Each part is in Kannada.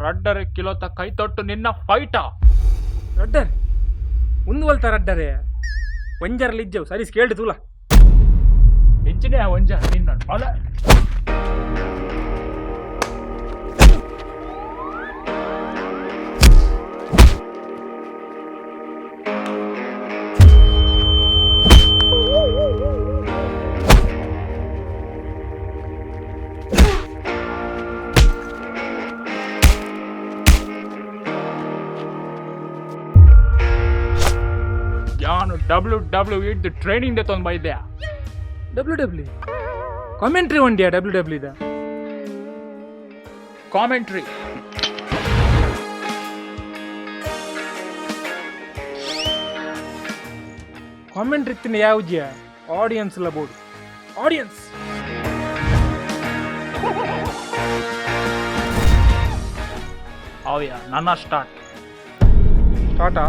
ರಡ್ಡರೆ ಕಿಲೋತ ಕೈ ತೊಟ್ಟು ನಿನ್ನ ಫೈಟ ರಡ್ಡರ್ ಒಂದು ವಲ್ತ ರಡ್ಡರೆ ಒಂಜರಲ್ಲಿ ಇಜ್ಜವು ಸರಿ ಕೇಳ್ತು ತೂಲ ಹೆಚ್ಚಿನ ಒಂಜ ನಿನ್ನ ಹೊಲ ನಾನು WWE ಟ್ರೈನಿಂಗ್ ತೊಂದು ಬೈದ್ದೆ ಡಬ್ಲ್ಯೂ ಕಾಮೆಂಟ್ರಿ ಒಂಡಿಯಾ ಡಬ್ಲ್ಯೂ ದ ಕಾಮೆಂಟ್ರಿ ಕಾಮೆಂಟ್ರಿ ಇತ್ತಿನ ಯಾವ್ಜಿಯ ಆಡಿಯನ್ಸ್ ಇಲ್ಲ ಬೋರ್ಡು ಆಡಿಯನ್ಸ್ ಅವಯ್ಯ ನನ್ನ ಸ್ಟಾರ್ಟಾ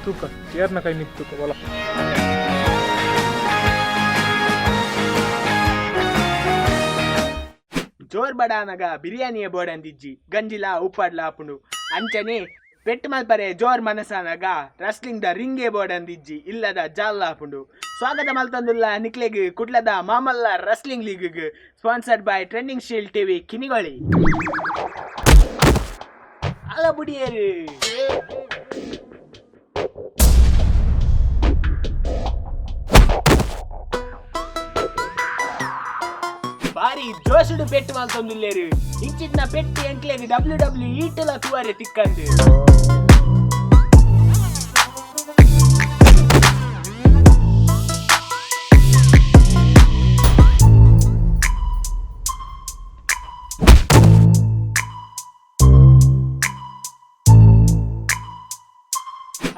ತೂಕ ಏರ್ನ ಕೈ ನಿಂತು ತೂಕ ಬಲ ಜೋರ್ ಬಡಾನಗ ಬಿರಿಯಾನಿಯ ಬೋರ್ಡ್ ಅಂದಿಜ್ಜಿ ಗಂಜಿಲ ಉಪ್ಪಾಡ್ಲ ಆಪುಂಡು ಅಂಚನೆ ಪೆಟ್ಟು ಮಲ್ಪರೆ ಜೋರ್ ಮನಸ್ಸಾನಗ ರಸ್ಲಿಂಗ್ ದ ರಿಂಗೇ ಬೋರ್ಡ್ ಅಂದಿಜ್ಜಿ ಇಲ್ಲದ ಜಾಲ್ ಆಪುಂಡು ಸ್ವಾಗತ ಮಲ್ತಂದುಲ್ಲ ನಿಕ್ಲೆಗ್ ಕುಡ್ಲದ ಮಾಮಲ್ಲ wrestling league sponsored by trending shield TV Kinnigoli ಅಲ್ಲ ಬುಡಿಯರು ಬಾರಿ ಜೋಸುಡು ಪೆಟ್ಟು ಮಲ್ತೊಂದುಲ್ಲೇರು ಇಂಚಿನ ಪೆಟ್ಟು ಎಂಕ್ಲೆಗ್ WWE ಈಟಲ ತುವರೆ ತಿಕ್ಕಂದು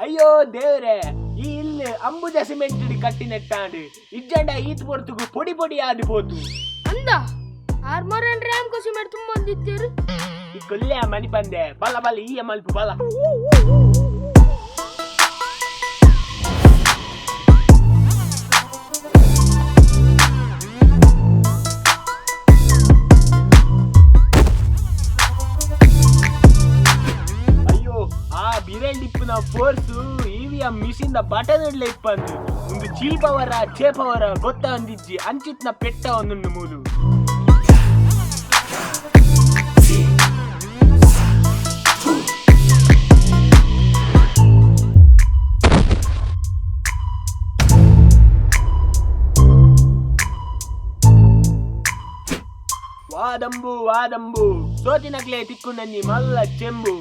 ಅಯ್ಯೋ ದೇವ್ರೆ ಈ ಇಲ್ಲಿ ಅಂಬುಜ ಸಿಮೆಂಟ್ ಕಟ್ಟಿನೆಟ್ಟಾಂಡು ಇಜ್ಜಂಡ ಈತ್ ಪೊರ್ತುಗು ಪೊಡಿ ಪೊಡಿ ಆದಿ ಪೋತು ಅಂದ ಆರ್ಮರ್ ಅಂಡ್ ರ್ಯಾಮ್ ಕೋಸಿ ಮಾಡಿ ತುಂಬ ಅಂದಿತ್ತೀರು ಈ ಕೊಲ್ಲೆ ಮನಿ ಬಂದೆ ಬಲ ಬಲ ಈ ಮಲ್ಪು ಬಲ ಅಯ್ಯೋ ಆ ಬಿರೆಂಡ್ ಇಪ್ಪನ ಫೋರ್ಸು EVM ಮಿಷಿನ್ ದ ಬಟನ್ ಇಡ್ಲೆ ಇಪ್ಪಂದು ಒಂದು ಚೀಪವರ ಚೇಪವರ ಗೊತ್ತ ಅಂದಿಜ್ಜಿ ಅಂಚಿತ್ನ ಪೆಟ್ಟ ಒಂದೊಂದು ಮೂಲು ವಾದಂಬು ಸೋತಿನಕ್ಲೆ ತಿಕ್ಕೊಂಡನ್ನಿ ಮಲ್ಲ ಚೆಂಬು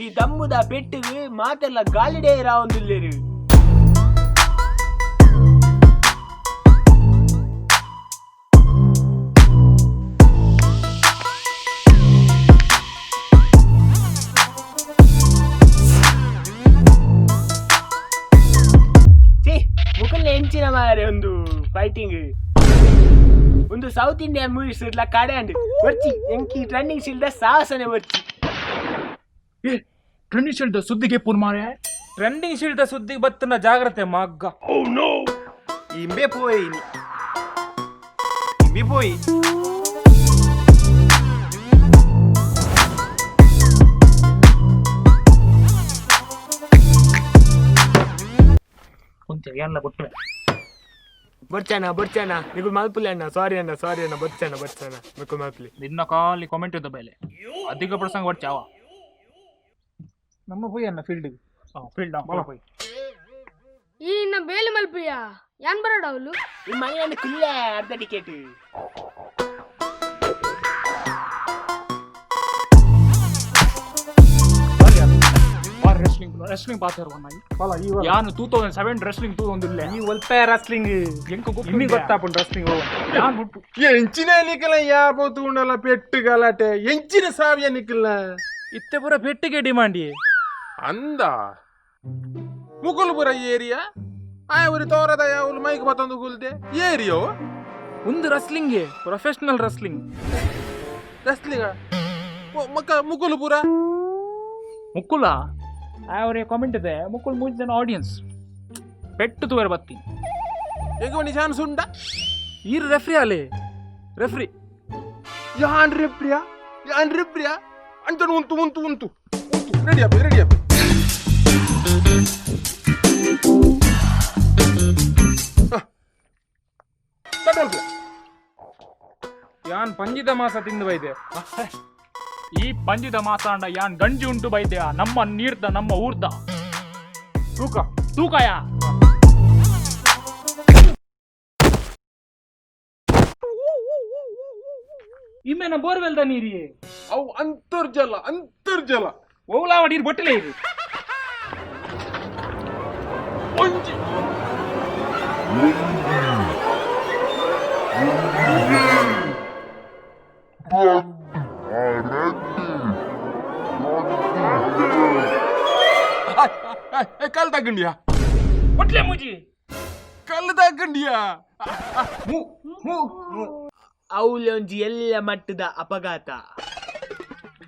ಈ ದಮ್ಮುದ ಪೆಟ್ಟಿಗೆ ಮಾತೆಲ್ಲ ಗಾಳಿಡೇ ರಾವೊಂದುಲ್ಲೇರು ಮುಖಲ್ನ ಹೆಂಚಿನ ಮಾರೆ ಒಂದು ಫೈಟಿಂಗ್ ಒಂದು ಸೌತ್ ಇಂಡಿಯನ್ ಮೂವೀಸ್ ಇರ್ಲ ಕಾಡ್ಯಾಂಡ್ ಬರ್ಚಿ ಎಂಕಿ ಟ್ರೆಂಡಿಂಗ್ ಶೀಲ್ದ ಸಾಹಸನೆ ಬರ್ಚಿ ಟ್ರೆಂಡಿಂಗ್ ಶೀಲ್ಡ್ ಸುದ್ದಿಗೆ ಪೂರ್ ಮಾರೆ ಟ್ರೆಂಡಿಂಗ್ ಶೀಲ್ಡ್ ಸುದ್ದಿಗೆ ಬತ್ತನ ಜಾಗ್ರತೆ ಮಗ್ಗ ಇಂಬೆ ಪೋಯಿ ಇಂಬೆ ಪೋಯಿ ಕೊಂಚ ಎಲ್ಲ ಬಿಟ್ರೆ ಬರ್ಚಾನ ನಿಗುಲ್ ಮಲ್ಪುಲಿ ಅಣ್ಣ ಸಾರಿ ಅಣ್ಣ ಬರ್ಚಾನ ನಿಗುಲ್ ಮಲ್ಪುಲಿ ನಿನ್ನ ಕಾಲಿ ಕಾಮೆಂಟ್ ಇದ್ದ ಬೇಲೆ ಅಧಿಕ ಪ್ರಸಂಗ ಬರ್ಚಾವ ನಮ್ಮ ಪೋಯಿ ಅನ್ನ ಫೀಲ್ಡ್ ಫೀಲ್ಡ್ ಬಲ ಪೋಯಿ ಈ ನಿನ್ನ ಬೇಲಿ ಮಲ್ಪಿಯ ಯಾನ್ ಬರಡ ಅವಳು ಈ ಮನೆಯಲ್ಲಿ ಕುಲ್ಲೆ ಅರ್ಧ ಟಿಕೆಟ್ ರೆಸ್ಲಿಂಗ್ ಪಾತ್ರ ಬಲ ಈ ಯಾನು 2007 ರೆಸ್ಲಿಂಗ್ ತೂ ಒಂದಿಲ್ಲ ಈ ಒಲ್ಪ ರಸ್ಲಿಂಗ್ ಎಂಕ ಇನ್ನು ಗೊತ್ತಾಪುಂಡು ರಸ್ಲಿಂಗ್ ಯಾನ್ ಬಿಟ್ಟು ಎಂಚಿನ ನಿಕ್ಕಲ ಯಾಬೋತು ಉಂಡಲ ಪೆಟ್ಟು ಗಲಾಟೆ ಎಂಚಿನ ಸಾವಿಯ ನಿಕ್ಕಲ ಇತ್ತೆ ಪೂರ ಪೆಟ್ಟಿಗೆ ಡಿಮಾಂಡಿ ಅಂದ ಮುಗುಲ್ಪುರ ಏರಿಯಾ ಆಯವ್ರಿ ತೋರದ ಯಾವ್ಲು ಮೈಕ್ ಬತ್ತೊಂದು ಗುಲ್ದೆ ಏರಿಯೋ ಒಂದು ರಸ್ಲಿಂಗ್ ಪ್ರೊಫೆಷನಲ್ ರಸ್ಲಿಂಗ್ ರಸ್ಲಿಂಗ ಮಕ್ಕ ಮುಗುಲ್ಪುರ ಮುಕ್ಕುಲ ಅವ್ರಿಗೆ ಕಾಮೆಂಟ್ ಇದೆ ಮುಕ್ಕುಲ್ 3 ಜನ ಆಡಿಯನ್ಸ್ ಪೆಟ್ಟು ತೂವರೆ ಬತ್ತೀನಿ ಎಗವನಿ ಚಾನ್ಸ್ ಉಂಡ ಈರು ರೆಫ್ರಿ ಅಲೆ ರೆಫ್ರಿ ಯಾನ್ ರೆಫ್ರಿಯಾ ಅಂಚನ ಉಂಟು ಉಂಟು ಉಂಟು ಉಂಟು ರೆಡಿ ಅಪ್ಪ ರೆಡಿ ಅಪ್ಪ ಯಾನ್ ಪಂಜಿದ ಮಾಸ ತಿಂದು ಬೈದೆ ಈ ಪಂಜಿದ ಮಾತಾಂಡ ಯಾನ್ ಗಂಜಿ ಉಂಟು ಬೈದ್ಯಾ ನಮ್ಮ ನೀರ್ದ ನಮ್ಮ ಊರ್ದ ತೂಕ ತೂಕಯ ಇಮ್ಮೆನ ಬೋರ್ವೆಲ್ದ ನೀರಿ ಅವು ಅಂತರ್ಜಲ ಅಂತರ್ಜಲ ಓಲಾವ ನೀರು ಬಟ್ಟಲೆ ಇದು ಒಂಜಿ ಕಲ್ ತಗೊಂಡಿಯಾ ಬಟ್ಲೆ ಮುಜಿ ಕಲ್ಲು ತಗೊಂಡಿಯಾ ಅವಲೊಂಜಿ ಎಲ್ಲ ಮಟ್ಟದ ಅಪಘಾತ.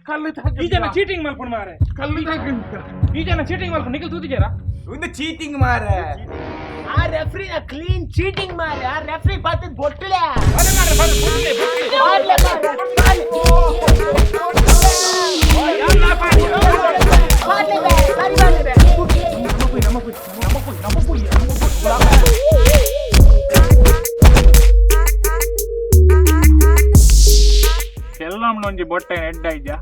ಕಲ್ಲು ಈ ಜನ ಚೀಟಿಂಗ್ ಮಾಡ್ಕೊಂಡು ಮಾರೆ ಕಲ್ಲು ತಗೊಂಡಿಯಾ ಈ ಜನ ಚೀಟಿಂಗ್ ಮಾಡ್ಕೊಂಡು ನಿಖಿಲ್ ತೂತಿದ್ದಾರಾ ಒಂದು ಚೀಟಿಂಗ್ ಮಾರ ಆ ರೆಫ್ರಿನ ಕ್ಲೀನ್ ಚೀಟಿಂಗ್ ಮಾರ ಆ ರೆಫ್ರಿ ಪಾತದ ಬೊಟ್ಟಲೆ ಎಲ್ಲಮ್ಮನೊಂಜಿ ಬೊಟ್ಟೆ ಎಡ್ಡ ಇದ್ಯಾ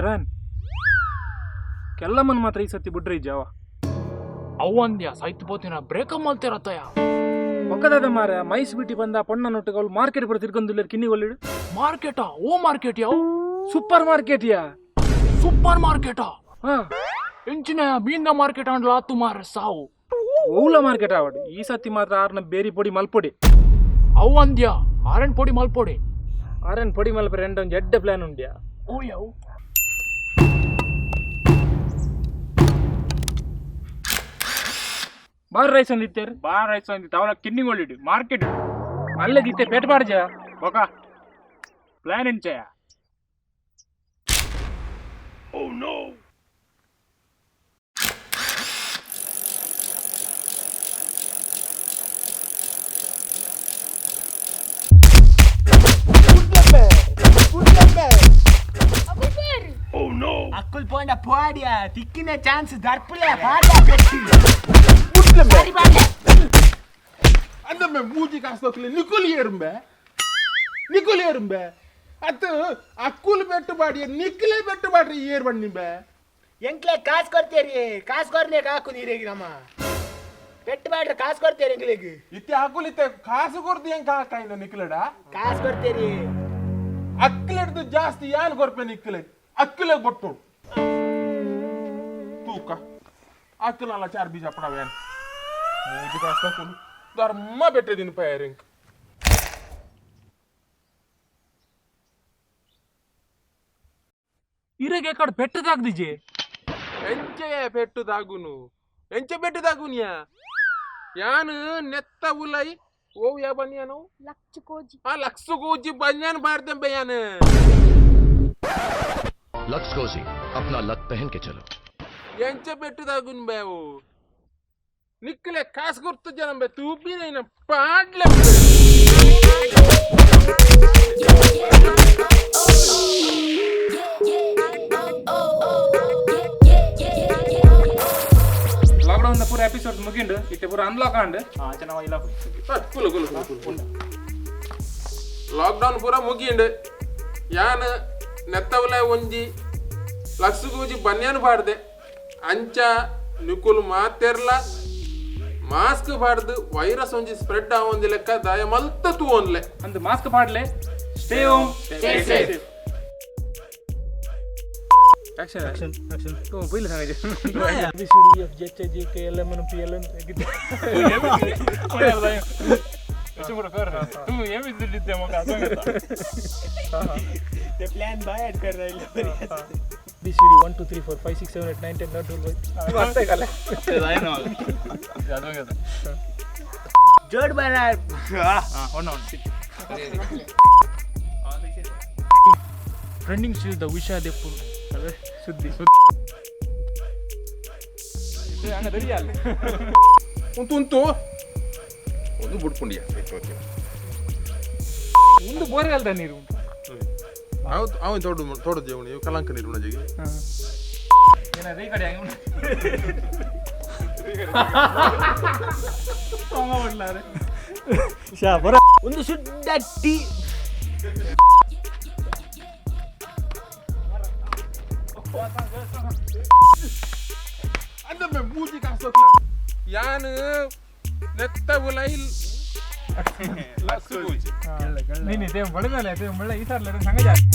ರನ್ ಕೆಲ್ಲಮ್ಮನ್ ಮಾತ್ರ ಈ ಸತಿ ಬಿಡ್ರಿ ಜಾವ ಅವಂದ್ಯಾ ಸೈತ್ ಪೋತಿನ ಬ್ರೇಕಪ್ ಮಲ್ತಿರತ್ತಯ ಒಕ್ಕದಾದ ಮಾರ ಮೈಸ್ ಬಿಟ್ಟು ಬಂದ ಪೊಣ್ಣ ನೊಟ್ಟಿಗೆ ಅವಳು ಮಾರ್ಕೆಟ್ ಬರ ತಿರ್ಗೊಂದಿಲ್ಲ ಕಿನ್ನಿ ಒಳ್ಳಿಡು ಮಾರ್ಕೆಟಾ ಓ ಮಾರ್ಕೆಟ್ ಯಾವ ಸೂಪರ್ ಮಾರ್ಕೆಟ್ ಯಾ ಸೂಪರ್ ಮಾರ್ಕೆಟಾ ಹಾ ಎಂಚಿನ ಬೀಂದ ಮಾರ್ಕೆಟ್ ಅಂಡ್ಲ ಆತು ಮಾರ ಸಾವು ಓಲ ಮಾರ್ಕೆಟ್ ಆವಡು ಈ ಸತಿ ಮಾತ್ರ ಆರ್ನ ಬೇರಿ ಪೊಡಿ ಮಲ್ಪೊಡಿ ಅವಂದ್ಯಾ ಆರೆಂಟ್ ಪೊಡಿ ಮಲ್ಪೊಡಿ ಆರನ್ ಪೊಡಿ ಮಲ್ಪೆ ಒಂದು ಎಡ್ಡ ಪ್ಲಾನ್ ಉಂಡ್ಯಾ ಓ ಯಾವ ಬಾರ್ ರೈಸ್ ಒಂದಿತ್ತೇರು ಬಾರ್ ರೈಸ್ ಅಂದಿತ್ತು ಅವಳ ಕಿನ್ನಿಗೊಳ್ಳಿಡು ಮಾರ್ಕೆಟ್ ಅಲ್ಲದಿತ್ತೆ ಪೇಟ್ ಬಾಡ್ಜ ಬೊಕ plan ಎಂಚಯ oh no Akkul పోండా పోడియా తిక్కిన chance దర్పులే పాడా పెట్టి அந்த மூஞ்சி காசு நிக்கோலி ஏறும்பே அத்து அக்குல் பெட்டுபாடிய நிக்கலே பெட்டுபாடி ஏர் பண்ணிம்பே ಎಂಕ್ಲೆ ಕಾಸು ಕೊಡ್ತೀರಿ ಕಾಸು ಕೊರ್ನೆ ಹಾಕು ನೀರಿಗೆ ನಮ್ಮ ಪೆಟ್ಟು ಮಾಡ್ರೆ ಕಾಸು ಕೊಡ್ತೀರಿ ಎಂಕ್ಲಿಗೆ ಇತ್ತೆ ಅಕ್ಕುಲ್ ಇತ್ತೆ ಕಾಸು ಕೊಡ್ದು ಹೆಂಗ್ ಕಾಕಾಯಿಂದ ನಿಕ್ಲಡ ಕಾಸು ಕೊಡ್ತೀರಿ ಅಕ್ಕಲಿಡ್ದು ಜಾಸ್ತಿ ಯಾನ್ ಕೊರ್ಪೆ ನಿಕ್ಲೆ ಅಕ್ಕಲೆ ಕೊಟ್ಟು ತೂಕ ಅಕ್ಕಲಲ್ಲ ಚಾರ್ ಬೀಜ ಪಡವೇನ್ ಮೂಜಿ ಕಾಸು ಧರ್ಮ ಬೆಟ್ಟದಿನ ಪಯರಿಂಗ್ ಇರಗೆ ಕಡೆ ಪೆಟ್ಟದಾಗ್ದಿಜೆ ಎಂಚೆ ಪೆಟ್ಟುದಾಗುನು ಎಂಚೆ ಪೆಟ್ಟುದಾಗುನಿಯಾ ಯಾನು ನೆತ್ತ ಉಲೈ ಓ ಯಾ ಬನ್ಯಾನು ಆ ಲಕ್ಷ ಕೋಜಿ ಬನ್ಯಾನ್ ಬಾರ್ದೆಂಬೆ ಯಾನು लक्स कोजी अपना लक पहन के चलो ಎಂಚೆ ಪೆಟ್ಟುದಾಗುನ್ ಬೇವು ನಿಕ್ಕಲೆ ಕಾಸು ಕೊಡ್ತು ಜನಂಬೆ ತೂಪಿನ ಪಾಡ್ಲೆ ಲಾಕ್ಡೌನ್ ಪೂರ ಎಪಿಸೋಡ್ ಮುಗಿಂಡು ಇತ್ತೆ ಪೂರ ಅನ್ಲಾಕ್ ಆಂಡ್ ಚೆನ್ನಾಗಿಲ್ಲ ಕುಲು ಕುಲು ಕುಲು ಲಾಕ್ಡೌನ್ ಪೂರ ಮುಗಿಂಡು ಯಾನ್ ನೆತ್ತವಲೆ ಒಂಜಿ ಲಕ್ಷ ಕೋಜಿ ಬನ್ಯಾನ್ ಬಾಡ್ದೆ ಅಂಚ ನಿಕುಲು ಮಾತೆರ್ಲ ಮಾಸ್ಕ್ ಬಾಡ್ದು ವೈರಸ್ ಒಂಜಿ ಸ್ಪ್ರೆಡ್ ಆವೊಂದಿ ಲೆಕ್ಕ ದಯ ಮಲ್ತ ತೂವೊಂದ್ಲೆ ಅಂದ್ ಮಾಸ್ಕ್ ಪಾಡ್ಲೆ stay home stay safe action action action ತೋ ಪೈಲೆ ಸಂಗಜೆ B C D F G H J K L M N P L N ಆಗಿದ್ದೆ ಚುಮುರ ಕರ್ ತೂ ಏಮಿ ದಿಲ್ಲಿದ್ದೆ ಮಗ ते प्लान बाय कर रहा है ಬಿಸಿಡಿ 1 2 3 4 5 6 7 8 9 10 11 12 ಅಷ್ಟೇ ಕಲೆ जोड़ बना ಟ್ರೆಂಡಿಂಗ್ ವಿಷಯ ದೆಪ್ಪು ಸುದ್ದಿ ಹಂಗ ದರಿಯಲ್ಲ ಉಂತು ಒಂದು ಬಿಡ್ಕೊಂಡಿಯ ಒಂದು ಬೋರ್ಗಲ್ದ ನೀರು ಅವನು ತೋಟ ಜೀವನ ಇವು ಕಲಾಂಕ ನೀರು ನಜಿಗೆ ಏನಾದ್ರೆ ಈ ಕಡೆ ಹಂಗೆ ಒಂದು ಶುದ್ಧ ಟೀ ಅಂದ್ರೆ ಮೂಜಿ ಕಾಸು ಯಾನು ನೆತ್ತ ಉಲೈಲ್ ನೀನು ದೇವ್ ಬಡಗಲ್ಲ ದೇವ್ ಬಳ್ಳ ಈ ಸಾರ್ಲ ಸಂಗ ಜಾಸ್ತಿ